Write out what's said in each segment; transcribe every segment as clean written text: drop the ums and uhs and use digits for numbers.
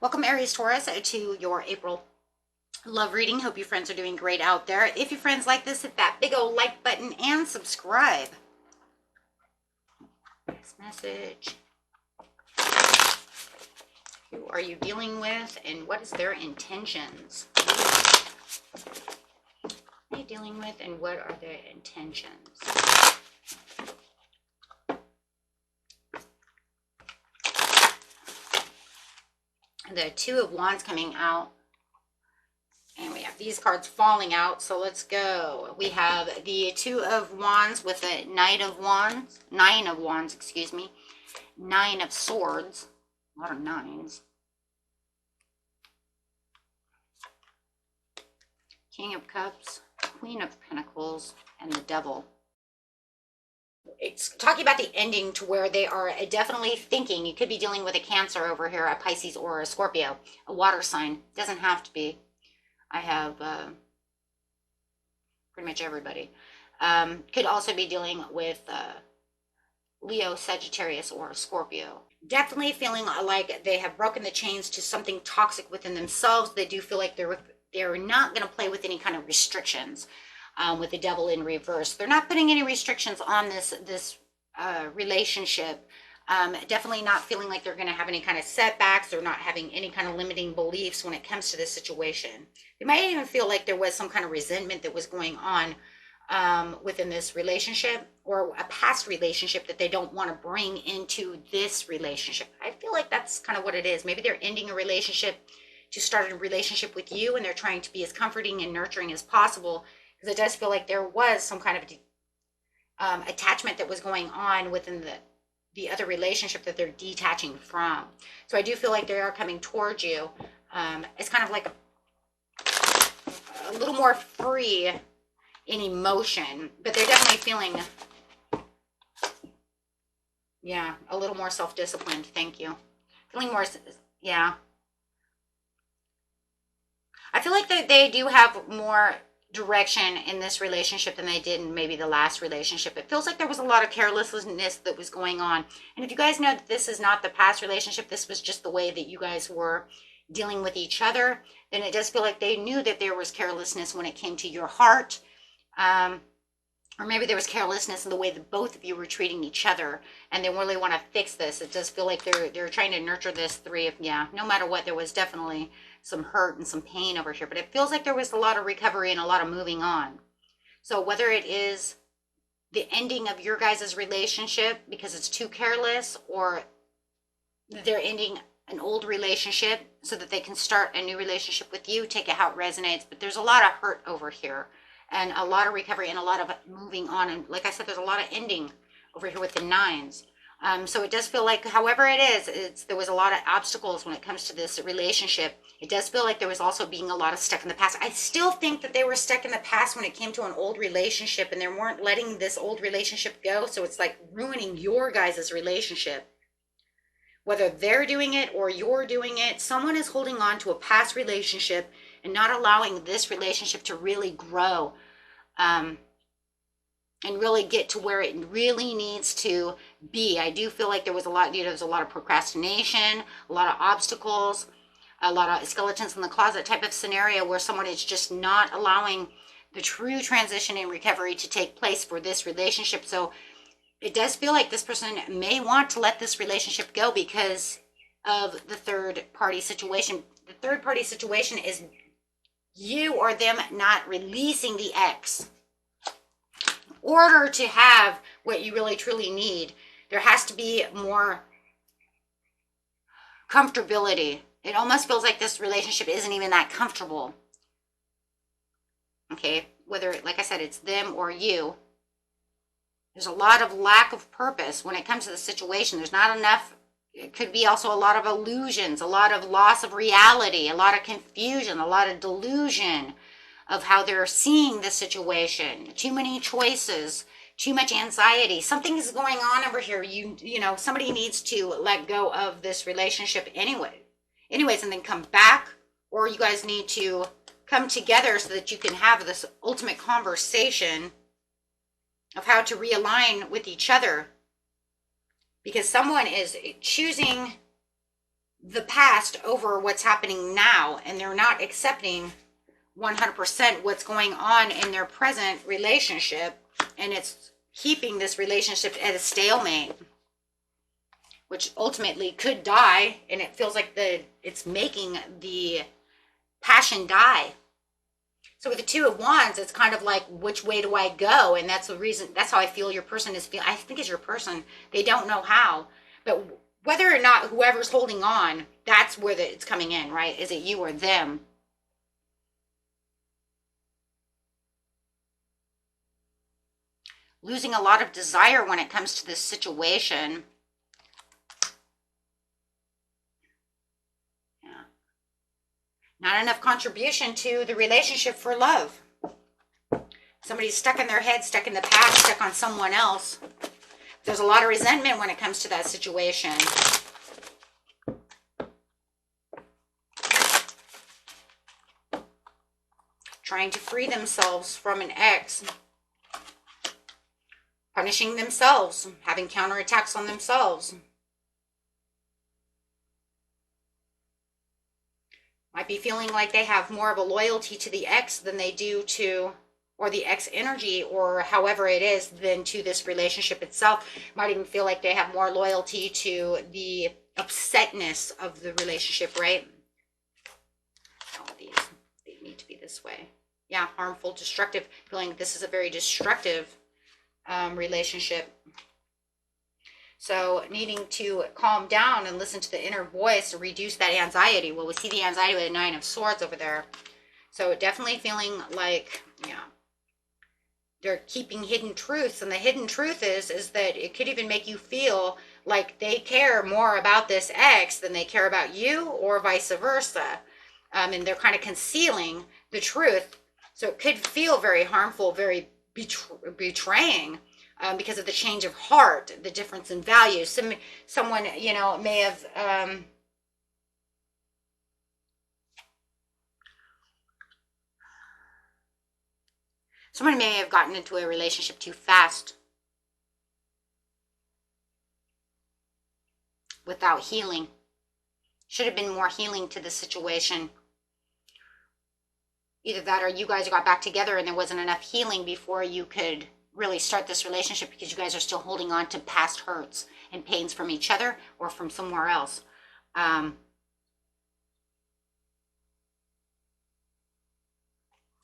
Welcome, Aries, Taurus, to your April love reading. Hope your friends are doing great out there. If your friends like this, hit that big old like button and subscribe. This message. Who are you dealing with and what is their intentions? Who are you dealing with and what are their intentions? The Two of Wands coming out. And we have these cards falling out. So let's go. We have the Two of Wands with the Nine of Wands, excuse me. Nine of Swords. A lot of nines. King of Cups, Queen of Pentacles, and the Devil. It's talking about the ending to where they are definitely thinking. You could be dealing with a Cancer over here, a Pisces or a Scorpio, a water sign. Doesn't have to be. I have pretty much everybody. Could also be dealing with Leo, Sagittarius, or a Scorpio. Definitely feeling like they have broken the chains to something toxic within themselves. They do feel like they're not going to play with any kind of restrictions. With the Devil in reverse, they're not putting any restrictions on this relationship. Definitely not feeling like they're going to have any kind of setbacks. They're not having any kind of limiting beliefs when it comes to this situation. They might even feel like there was some kind of resentment that was going on within this relationship, or a past relationship that they don't want to bring into this relationship. I feel like that's kind of what it is. Maybe they're ending a relationship to start a relationship with you, and they're trying to be as comforting and nurturing as possible. It does feel like there was some kind of attachment that was going on within the other relationship that they're detaching from. So I do feel like they are coming towards you. It's kind of like a little more free in emotion, but they're definitely feeling, yeah, a little more self-disciplined. Thank you. Feeling more, yeah. I feel like they do have more direction in this relationship than they did in maybe the last relationship. It feels like there was a lot of carelessness that was going on. And if you guys know that this is not the past relationship, this was just the way that you guys were dealing with each other, then it does feel like they knew that there was carelessness when it came to your heart. Or maybe there was carelessness in the way that both of you were treating each other, and they really want to fix this. It does feel like they're trying to nurture this no matter what, there was definitely some hurt and some pain over here, but it feels like there was a lot of recovery and a lot of moving on. So whether it is the ending of your guys' relationship because it's too careless, or they're ending an old relationship so that they can start a new relationship with you, take it how it resonates. But there's a lot of hurt over here, and a lot of recovery and a lot of moving on. And like I said, there's a lot of ending over here with the nines. So it does feel like, however it is, there was a lot of obstacles when it comes to this relationship. It does feel like there was also being a lot of stuck in the past. I still think that they were stuck in the past when it came to an old relationship, and they weren't letting this old relationship go. So it's like ruining your guys' relationship. Whether they're doing it or you're doing it, someone is holding on to a past relationship and not allowing this relationship to really grow. And really get to where it really needs to be. I do feel like there was a lot of procrastination, a lot of obstacles, a lot of skeletons in the closet type of scenario where someone is just not allowing the true transition and recovery to take place for this relationship. So it does feel like this person may want to let this relationship go because of the third party situation. The third party situation is you or them not releasing the ex. Order to have what you really truly need, there has to be more comfortability. It almost feels like this relationship isn't even that comfortable. Okay, whether, like I said, it's them or you, there's a lot of lack of purpose when it comes to the situation. There's not enough. It could be also a lot of illusions, a lot of loss of reality, a lot of confusion, a lot of delusion of how they're seeing the situation. Too many choices, too much anxiety. Something is going on over here. You know, somebody needs to let go of this relationship anyways, and then come back, or you guys need to come together so that you can have this ultimate conversation of how to realign with each other, because someone is choosing the past over what's happening now, and they're not accepting 100% what's going on in their present relationship, and it's keeping this relationship at a stalemate, which ultimately could die, and it feels like it's making the passion die. So with the Two of Wands, it's kind of like, which way do I go? And that's the reason, that's how I feel your person is feeling. I think it's your person. They don't know how. But whether or not whoever's holding on, that's where it's coming in, right? Is it you or them? Losing a lot of desire when it comes to this situation. Yeah. Not enough contribution to the relationship for love. Somebody's stuck in their head, stuck in the past, stuck on someone else. There's a lot of resentment when it comes to that situation. Trying to free themselves from an ex. Punishing themselves, having counterattacks on themselves. Might be feeling like they have more of a loyalty to the ex than they do to, or the ex energy, or however it is, than to this relationship itself. Might even feel like they have more loyalty to the upsetness of the relationship, right? All of these, they need to be this way. Yeah, harmful, destructive, feeling like this is a very destructive relationship. So needing to calm down and listen to the inner voice to reduce that anxiety. Well, we see the anxiety with the Nine of Swords over there. So definitely feeling like, yeah, they're keeping hidden truths. And the hidden truth is that it could even make you feel like they care more about this ex than they care about you, or vice versa. And they're kind of concealing the truth. So it could feel very harmful, very betraying. Because of the change of heart, the difference in values. Someone, you know, may have someone may have gotten into a relationship too fast without healing. Should have been more healing to the situation. Either that, or you guys got back together and there wasn't enough healing before you could really start this relationship, because you guys are still holding on to past hurts and pains from each other or from somewhere else.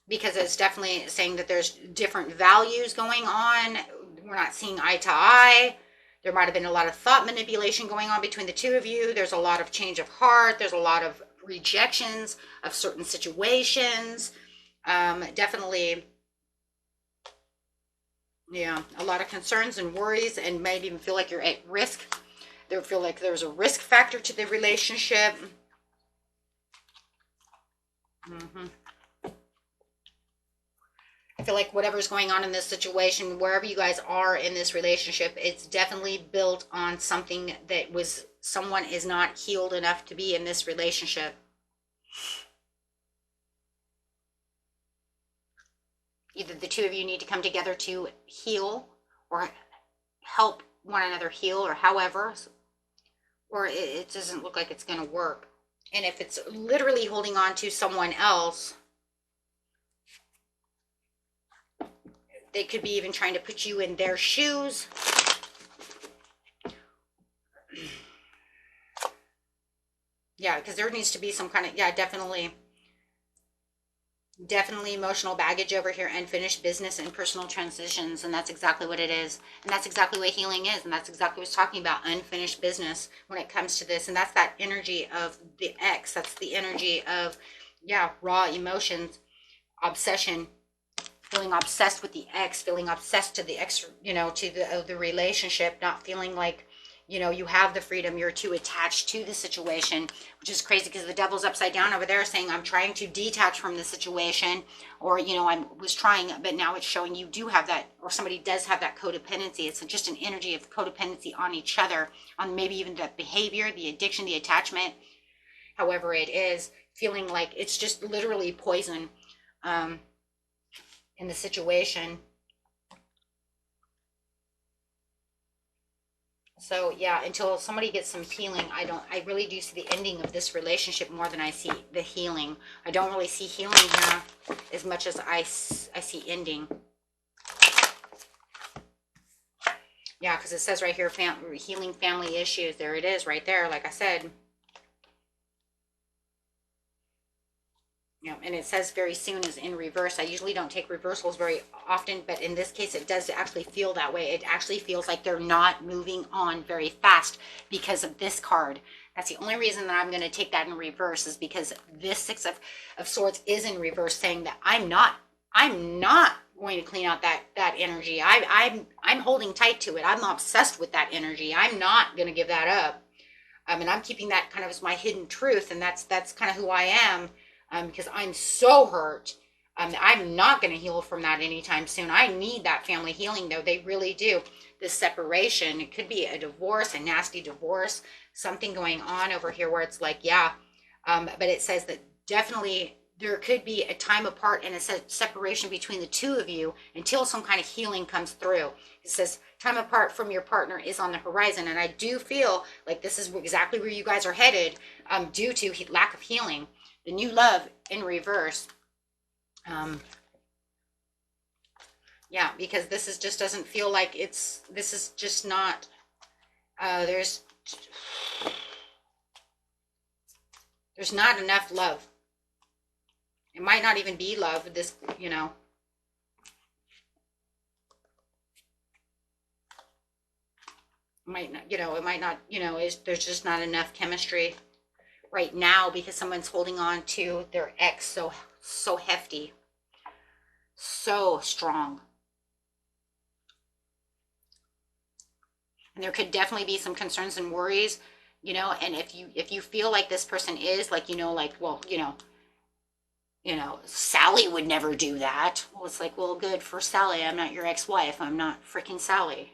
Because it's definitely saying that there's different values going on. We're not seeing eye to eye. There might have been a lot of thought manipulation going on between the two of you. There's a lot of change of heart. There's a lot of rejections of certain situations. Definitely, yeah, a lot of concerns and worries, and might even feel like you're at risk. They feel like there's a risk factor to the relationship. I feel like whatever's going on in this situation, wherever you guys are in this relationship, it's definitely built on something that was, someone is not healed enough to be in this relationship. Either the two of you need to come together to heal, or help one another heal, or however, or it doesn't look like it's going to work. And if it's literally holding on to someone else, they could be even trying to put you in their shoes. Yeah, because there needs to be some kind of, yeah, definitely emotional baggage over here, unfinished business and personal transitions. And that's exactly what it is. And that's exactly what healing is. And that's exactly what it's talking about, unfinished business when it comes to this. And that's that energy of the ex. That's the energy of, yeah, raw emotions, obsession, feeling obsessed with the ex, feeling obsessed to the ex, you know, to the relationship, not feeling like, you know, you have the freedom. You're too attached to the situation, which is crazy, because the devil's upside down over there saying, I'm trying to detach from the situation, or, you know, I was trying, but now it's showing you do have that, or somebody does have that codependency. It's just an energy of codependency on each other, on maybe even the behavior, the addiction, the attachment, however it is, feeling like it's just literally poison in the situation. So yeah, until somebody gets some healing, I really do see the ending of this relationship more than I see the healing. I don't really see healing here as much as I see ending. Yeah, because it says right here, healing family issues. There it is right there, like I said. And it says very soon is in reverse. I usually don't take reversals very often, but in this case, it does actually feel that way. It actually feels like they're not moving on very fast because of this card. That's the only reason that I'm going to take that in reverse, is because this Six of Swords is in reverse, saying that I'm not going to clean out that energy. I'm holding tight to it. I'm obsessed with that energy. I'm not going to give that up. And I'm keeping that kind of as my hidden truth, and that's kind of who I am. Because I'm so hurt. I'm not going to heal from that anytime soon. I need that family healing, though. They really do. This separation, it could be a divorce, a nasty divorce, something going on over here where it's like, yeah. But it says that definitely there could be a time apart and a separation between the two of you until some kind of healing comes through. It says time apart from your partner is on the horizon. And I do feel like this is exactly where you guys are headed, due to lack of healing. The new love in reverse. Yeah, because this is just doesn't feel like this is just not, there's not enough love. It might not even be love, this, might not, it might not, there's just not enough chemistry right now because someone's holding on to their ex so hefty, so strong. And there could definitely be some concerns and worries, and if you feel like this person is like, well, Sally would never do that. Well, it's like, well, good for Sally. I'm not your ex-wife. I'm not freaking Sally.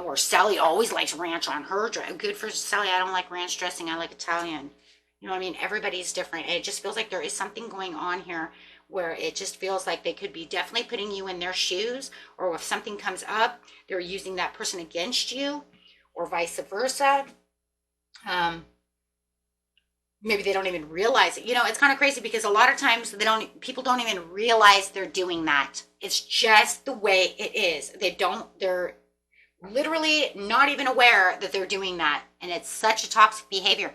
Or Sally always likes ranch on her dress. Good for Sally. I don't like ranch dressing. I like Italian. You know what I mean? Everybody's different. And it just feels like there is something going on here where it just feels like they could be definitely putting you in their shoes, or if something comes up, they're using that person against you, or vice versa. Maybe they don't even realize it. It's kind of crazy because a lot of times people don't even realize they're doing that. It's just the way it is. They're literally not even aware that they're doing that. And it's such a toxic behavior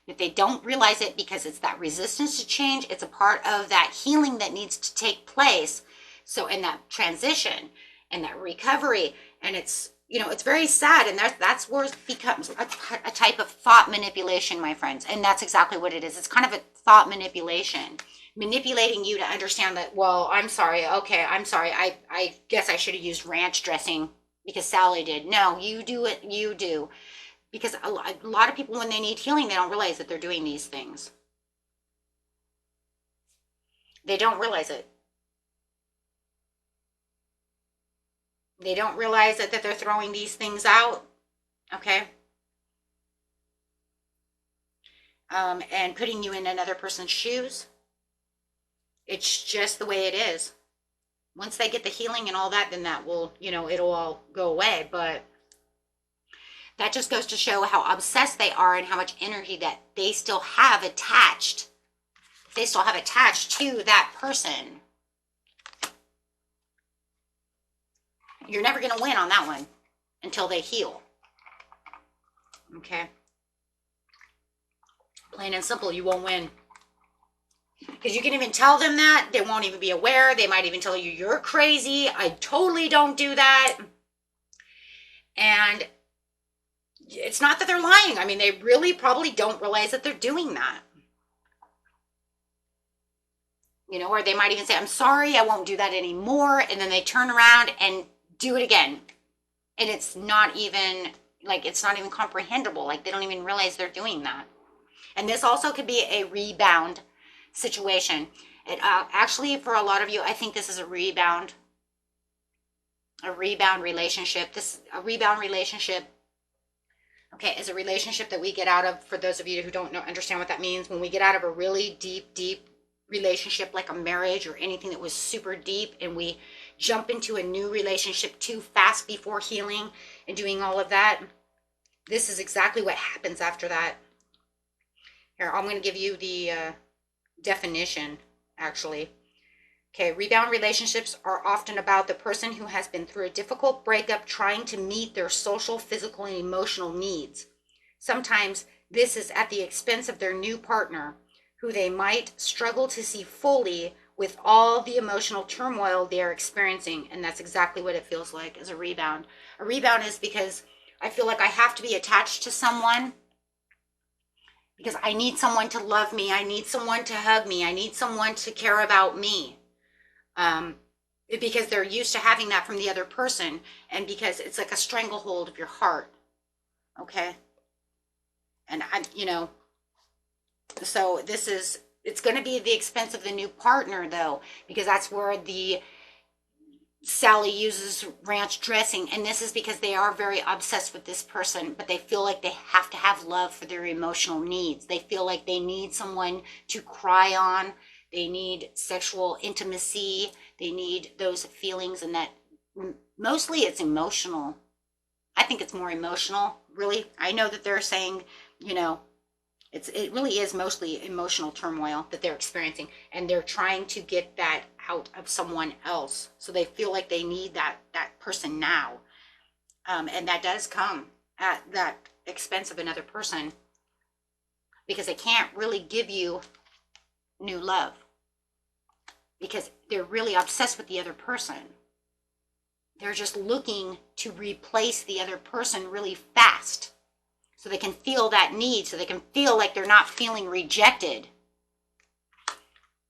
that they don't realize it because it's that resistance to change. It's a part of that healing that needs to take place. So in that transition and that recovery, and it's very sad. And that's where it becomes a type of thought manipulation, my friends. And that's exactly what it is. It's kind of a thought manipulation, manipulating you to understand that, well, I'm sorry. Okay, I'm sorry. I guess I should have used ranch dressing because Sally did. No, you do it. You do. Because a lot of people, when they need healing, they don't realize that they're doing these things. They don't realize it. They don't realize that they're throwing these things out. Okay. And putting you in another person's shoes. It's just the way it is. Once they get the healing and all that, then that will, it'll all go away. But that just goes to show how obsessed they are and how much energy that they still have attached. They still have attached to that person. You're never going to win on that one until they heal. Okay? Plain and simple, you won't win. Because you can even tell them that. They won't even be aware. They might even tell you, you're crazy. I totally don't do that. And it's not that they're lying. I mean, they really probably don't realize that they're doing that. Or they might even say, I'm sorry, I won't do that anymore. And then they turn around and do it again. And it's not even comprehensible. Like, they don't even realize they're doing that. And this also could be a rebound situation. It actually, for a lot of you, I think this is a rebound relationship. A rebound relationship, okay, is a relationship that we get out of. For those of you who don't understand what that means, when we get out of a really deep relationship, like a marriage or anything that was super deep, and we jump into a new relationship too fast before healing and doing all of that. This is exactly what happens after that. Here, I'm going to give you the definition, actually. Okay, rebound relationships are often about the person who has been through a difficult breakup trying to meet their social, physical, and emotional needs. Sometimes this is at the expense of their new partner, who they might struggle to see fully with all the emotional turmoil they are experiencing. And that's exactly what it feels like as a rebound. A rebound is because I feel like I have to be attached to someone because I need someone to love me. I need someone to hug me. I need someone to care about me. Because they're used to having that from the other person, and because it's like a stranglehold of your heart. Okay. And so it's going to be at the expense of the new partner, though, because that's where the Sally uses ranch dressing, and this is because they are very obsessed with this person, but they feel like they have to have love for their emotional needs. They feel like they need someone to cry on. They need sexual intimacy. They need those feelings, and that mostly it's emotional. I think it's more emotional, really. I know that they're saying, it really is mostly emotional turmoil that they're experiencing, and they're trying to get that out of someone else. So they feel like they need that person now. And that does come at that expense of another person, because they can't really give you new love, because they're really obsessed with the other person. They're just looking to replace the other person really fast so they can feel that need, so they can feel like they're not feeling rejected.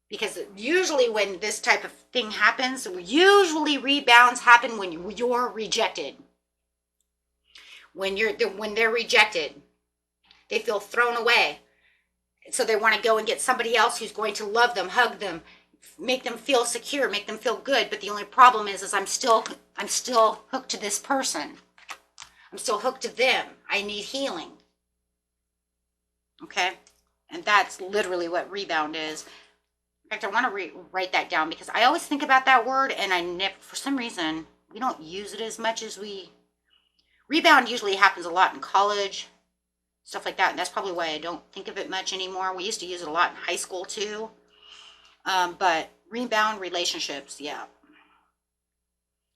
Because usually when this type of thing happens, usually rebounds happen when you're rejected. When they're rejected, they feel thrown away. So they want to go and get somebody else who's going to love them, hug them, make them feel secure, make them feel good. But the only problem is I'm still hooked to this person. I'm still hooked to them. I need healing. Okay? And that's literally what rebound is. In fact, I want to write that down, because I always think about that word, and I never, for some reason, we don't use it as much as rebound usually happens a lot in college, stuff like that. And that's probably why I don't think of it much anymore. We used to use it a lot in high school too. But rebound relationships, yeah.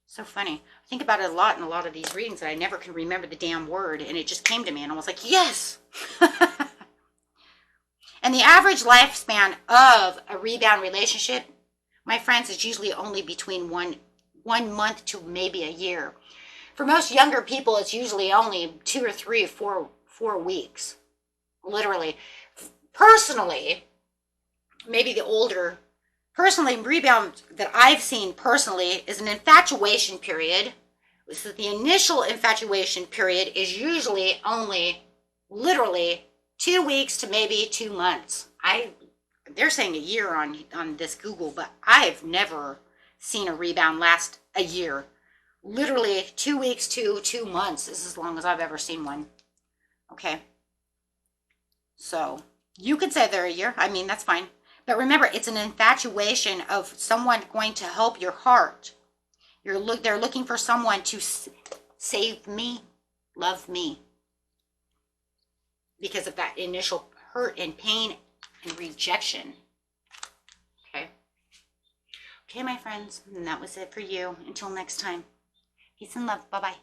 So funny. I think about it a lot in a lot of these readings, that I never can remember the damn word, and it just came to me, and I was like, yes! And the average lifespan of a rebound relationship, my friends, is usually only between one month to maybe a year. For most younger people, it's usually only 2 or 3 or 4 weeks. Literally. Personally, maybe the older, personally, rebound that I've seen personally is an infatuation period. So the initial infatuation period is usually only literally 2 weeks to maybe 2 months. They're saying a year on this Google, but I've never seen a rebound last a year. Literally 2 weeks to 2 months is as long as I've ever seen one. Okay. So you could say they're a year. I mean, that's fine. But remember, it's an infatuation of someone going to help your heart. They're looking for someone to save me, love me, because of that initial hurt and pain and rejection. Okay. Okay, my friends. And that was it for you. Until next time. Peace and love. Bye-bye.